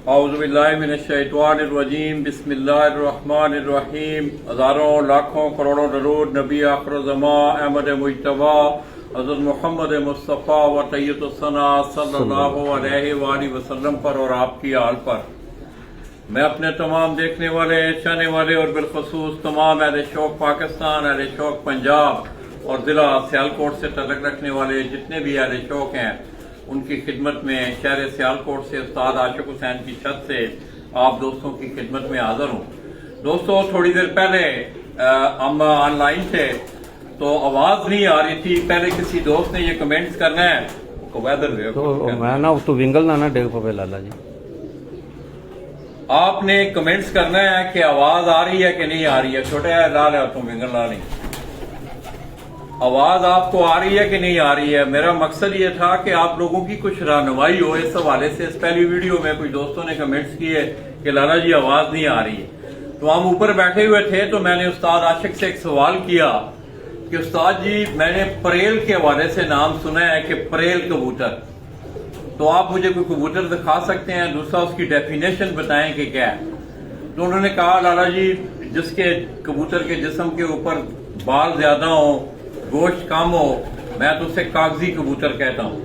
औज़ुबिल्लाहिमिनश्शैतानिर्रजीम बिस्मिल्लाहिर्रहमानिर्रहीम। हज़ारों लाखों करोड़ों दरूद नबी आखिरुज़्ज़मा अहमद मुज्तबा हज़रत मोहम्मद मुस्तफ़ा व तय्यबुस्सना सल्लल्लाहु अलैहि वसल्लम पर और आपकी आल पर। मैं अपने तमाम देखने वाले, चाहने वाले और बिलखसूस तमाम अहले शौक पाकिस्तान, अहले शौक पंजाब और ज़िला सियालकोट से तल्लुक़ रखने वाले जितने भी अहले शौक हैं उनकी खिदमत में शहर सियालकोट से उस्ताद आशिक हुसैन की छत से आप दोस्तों की खिदमत में हाजिर हूँ। दोस्तों, थोड़ी देर पहले हम ऑनलाइन थे तो आवाज़ नहीं आ रही थी। पहले किसी दोस्त ने ये कमेंट्स करना है तो वेदर तो मैं ना तो विंगल ना डेग पे लाला जी, आपने कमेंट्स करना है कि आवाज़ आ रही है कि नहीं आ रही है। छोटे लाल है तुम विंगल लाल नहीं, आवाज आपको आ रही है कि नहीं आ रही है। मेरा मकसद ये था कि आप लोगों की कुछ रहनुमाई हो इस हवाले से। इस पहली वीडियो में कुछ दोस्तों ने कमेंट्स किए कि लाला जी आवाज नहीं आ रही है। तो हम ऊपर बैठे हुए थे तो मैंने उस्ताद आशिक से एक सवाल किया कि उस्ताद जी, मैंने परेल के हवाले से नाम सुना है कि परेल कबूतर, तो आप मुझे कोई कबूतर दिखा सकते हैं? दूसरा उसकी डेफिनेशन बताएं कि क्या है। तो उन्होंने कहा लाला जी, जिसके कबूतर के जिस्म के ऊपर बाल ज्यादा हो, गोश्त कम हो, मैं तो उसे कागजी कबूतर कहता हूँ।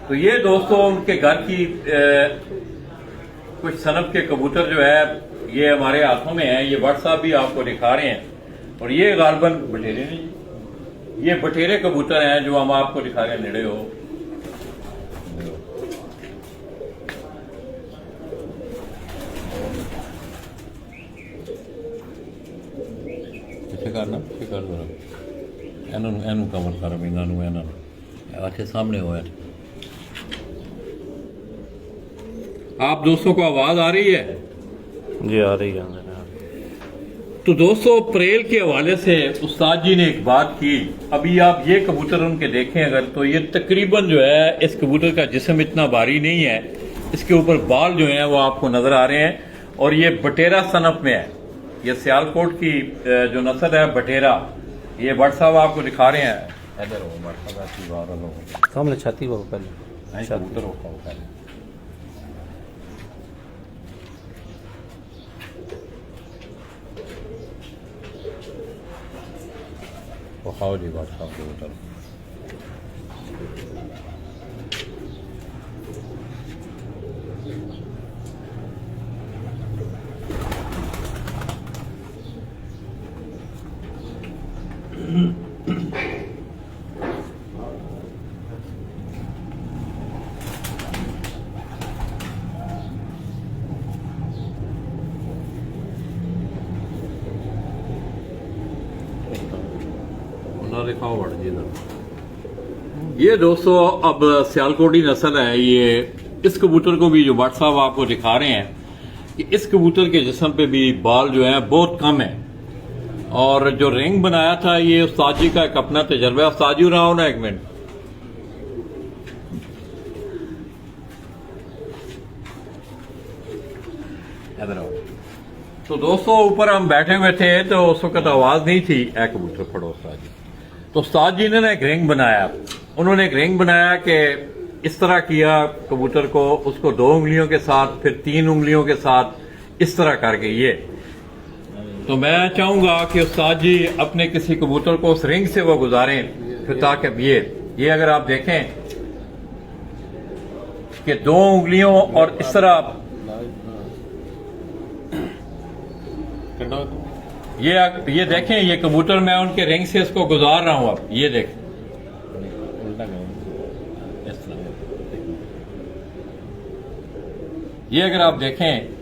तो ये दोस्तों उनके घर की कुछ सनब के कबूतर जो है ये हमारे हाथों में है। ये व्हाट्सएप भी आपको दिखा रहे हैं और ये गालबन बटेरे नहीं, ये बटेरे कबूतर हैं जो हम आपको दिखा रहे हैं। नेड़े हो करना कर दो एनू कवर कर आखे सामने हो। आप दोस्तों को आवाज आ रही है? जी आ रही है। तो दोस्तों, परेल के हवाले से उस्ताद जी ने एक बात की। अभी आप ये कबूतर उनके देखें अगर, तो ये तकरीबन जो है इस कबूतर का जिस्म इतना भारी नहीं है, इसके ऊपर बाल जो हैं वो आपको नजर आ रहे हैं और ये बटेरा सनफ में है। ये सियालकोट की जो नस्ल है बटेरा, ये व्हाट्सएप आपको दिखा रहे हैं। इधर हो व्हाट्सएप सामने छाती वो पहले कबूतर होता हो पहले। खाओ जी व्हाट्सएप कबूतर। दिखाओ बढ़ जी। ये दोस्तों अब सियालकोटी नस्ल है। ये इस कबूतर को भी जो व्हाट्सएप आपको दिखा रहे हैं कि इस कबूतर के जिस्म पे भी बाल जो है बहुत कम है और जो रिंग बनाया था ये उस्ताद जी का एक अपना तजर्बा है। उस्ताद जी रहा हो ना एक मिनट। इधर आओ। तो दोस्तों ऊपर हम बैठे हुए थे तो उस वक्त आवाज नहीं थी। ए कबूतर पढ़ो उस्ताद जी। तो उस्ताद जी ने ना एक रिंग बनाया। उन्होंने एक रिंग बनाया कि इस तरह किया कबूतर को, उसको 2 उंगलियों के साथ, फिर 3 उंगलियों के साथ, इस तरह करके ये। तो मैं चाहूंगा कि उस्ताद जी अपने किसी कबूतर को उस रिंग से वो गुजारें, फिर ताकि ये अगर आप देखें कि 2 उंगलियों और इस तरह ये देखें, ये कबूतर मैं उनके रिंग से इसको गुजार रहा हूं। अब ये देखें, ये अगर आप देखें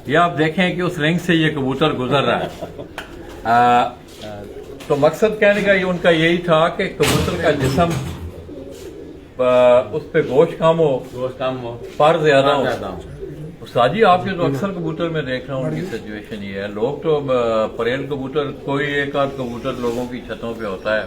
ये आप देखें कि उस रिंग से ये कबूतर गुजर रहा है। तो मकसद कहने का ये उनका यही था कि कबूतर का जिस्म उस पे गोश्त कम हो, पर ज्यादा हो। उस्ताद जी आपके तो अक्सर कबूतर में देख रहा हूँ उनकी सिचुएशन ये है। लोग तो परेल कबूतर, कोई एक आध कबूतर लोगों की छतों पे होता है,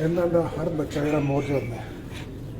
ਇਹਨਾਂ ਦਾ ਹਰ ਬੱਚਾ ਜਿਹੜਾ ਮੋਰ ਜਾਂਦਾ ਹੈ।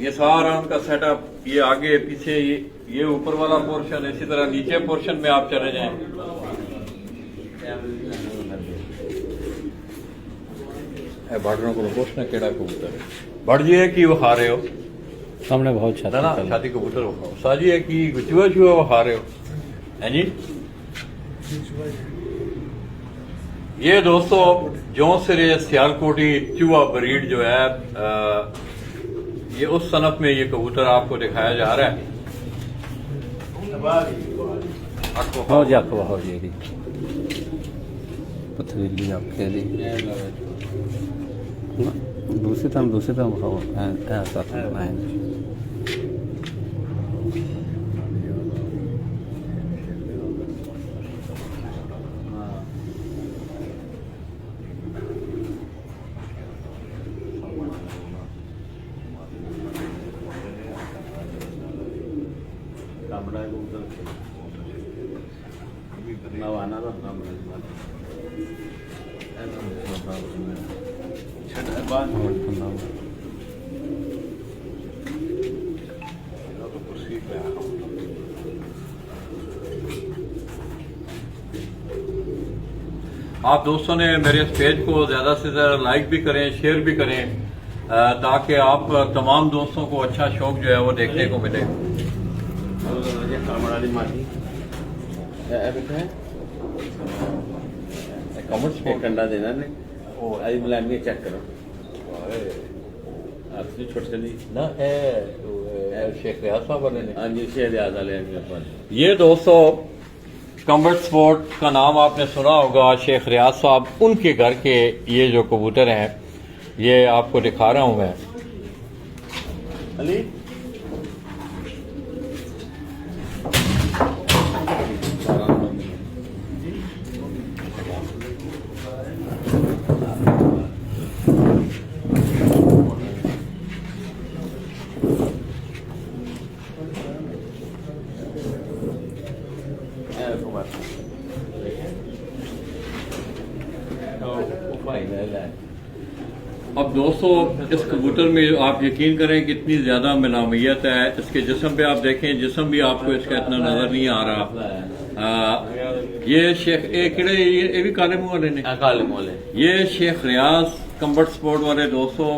ये सारा उनका सेटअप, ये आगे पीछे, ये ऊपर वाला पोर्शन, इसी तरह नीचे पोर्शन में आप चले जाएं। बार्डरों को पोषण केड़ा कबूतर है बढ़ जी है कि वो खा रहे हो सामने बहुत ना छाती छाती कबूतर हो साजी है कि चूहा चूहा वो खा रहे हो है जी। ये दोस्तों जो सिरे सियालकोटी चूहा ब्रीड जो है ये उस सनफ में ये कबूतर आपको दिखाया जा रहा है। हो जी आपको हो जी पथरीली आपके दी दूसरी तरफ खाओ ऐसा बनाए आप दोस्तों ने मेरे इस पेज को ज़्यादा से ज़्यादा लाइक भी करें, शेयर भी करें ताकि आप तमाम दोस्तों को अच्छा शौक जो है वो देखने को मिले। कंडा देना ने आई बुलानी चेक करो आपसे छोटे ली ना शेख रियाज साहब वाले ने। हाँ जी शेख रियाज वाले ये दोस्तों कम्बर्ट स्पोर्ट का नाम आपने सुना होगा, शेख रियाज साहब उनके घर के ये जो कबूतर हैं ये आपको दिखा रहा हूं मैं। अली अब दोस्तों इस कबूतर में आप यकीन करें कि इतनी ज्यादा मिलामियत है, इसके जिस्म पे आप देखें, जिस्म भी आपको इसका इतना नजर नहीं आ रहा। ये शेख ये भी काले मुंह वाले ने, काले मोले ये शेख रियाज कम्बर्ट स्पोर्ट वाले दोस्तों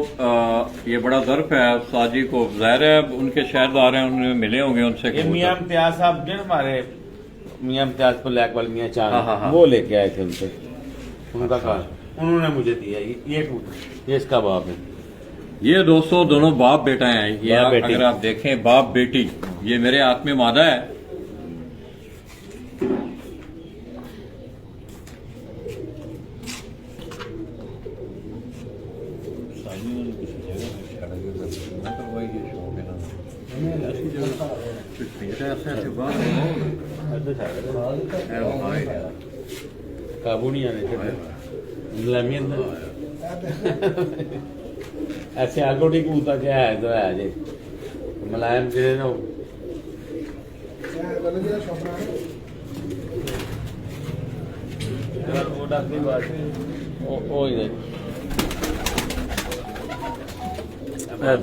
ये बड़ा ज़र्फ है साजी को, ज़ाहिर है उनके शहरदार हैं, उन्हें मिले होंगे उनसे। ये मियां इम्तियाज साहब जो हमारे मियां इम्तियाज को लैक वाले मियां चार वो लेके आए थे उनसे, उनका कहा उन्होंने मुझे दिया ये इसका बाप है। ये दोस्तों दोनों बाप बेटा हैं, ये बाप बेटी। अगर आप देखें बाप बेटी, ये मेरे हाथ में मादा है। काबू नहीं आने ऐसे आगोटी कूता क्या है तो है जी मुलायम गिरे ना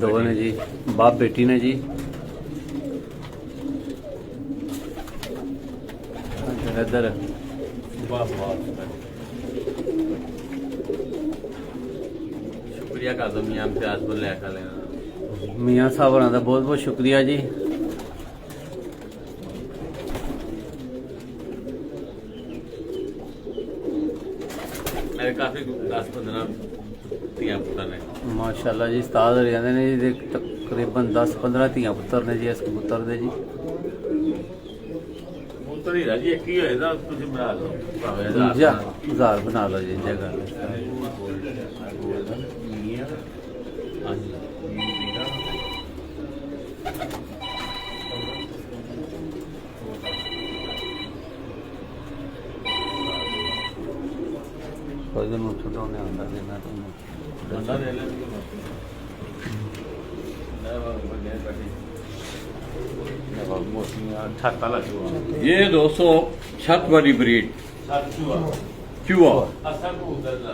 दो ने जी बाप बेटी ने जी इधर शुक्रिया कर दो मियां इम्तियाज को लेकर लेना मियाँ साहब होना का बहुत बहुत शुक्रिया जी। मेरे काफी 10-15 ਧੀਆਂ ਪੁੱਤਰ ਨੇ माशाल्लाह जी उस्ताद रहते ने जी तकरीबन 10-15 ਧੀਆਂ ਪੁੱਤਰ ਨੇ ਜੀ ਇਸ ਕਬੂਤਰ ਦੇ ਜੀ। ਪੁੱਤਰ ਹੀ ਰਾਜੀ ਇੱਕ ਹੀ ਹੋਏਗਾ ਤੁਸੀਂ ਬਣਾ ਲਓ ਭਾਵੇਂ ਹਜ਼ਾਰ ਬਣਾ ਲਓ ਜੀ ਜਗ੍ਹਾ। ਕੋਈ ਨੂੰ ਛੁਡਾਉਣੇ ਆਉਂਦਾ ਜੀ ਮੈਂ ਤੁਹਾਨੂੰ ਬੰਦਾ ਲੈ ਲੈ ਨਾ ਬੰਦੇ ਬੈਠੇ ਨਾ ਮੋਟੀਆਂ ਛਾਤਾ ਲੱਗੂਗਾ ये दोस्तों छत वाली ब्रीड ਸਾਥੂਆ चूहा, ਅਸਾਂ ਨੂੰ ਉਧਰ ਲਾ